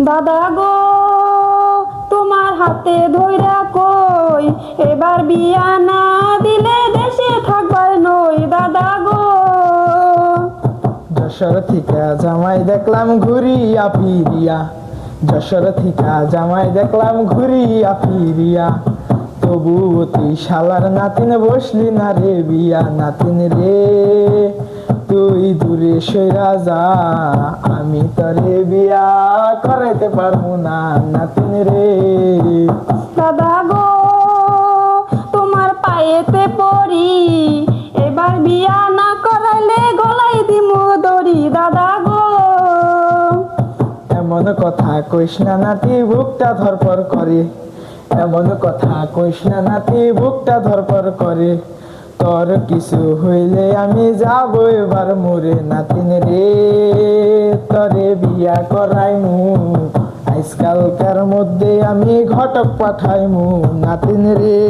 দাদা গো তোমার হাতে ধইরা কই, এবার বিয়া না দিলে দেশে থাকবার নই। দাদা গো যশোর থিকা জামাই দেখলাম ঘুরিয়া ফিরিয়া, যশোর থিকা জামাই দেখলাম ঘুরিয়া ফিরিয়া, তবু তুই শালার নাতিন বসলি না রে বিয়া। নাতিন রে তুই দূরে সইরা যা, আমি তরে বিয়া করাইতে পারবো না। নাতিন রে দাদা গো তোমার পায়েতে পড়ি, এবার বিয়া না করাইলে গলায় দিমু দড়ি। দাদা গো এমন কথা কইস না নাতি, বুকটা ধরপর করে। এমন কথা কইস না নাতি, বুকটা ধরপর করে। তোর কিছু হইলে আমি যাব এবার মরে। নাতিন রে তরে বিয়া করাইমু, আজকালকার মধ্যে আমি ঘটক পাঠাইমু। নাতিন রে।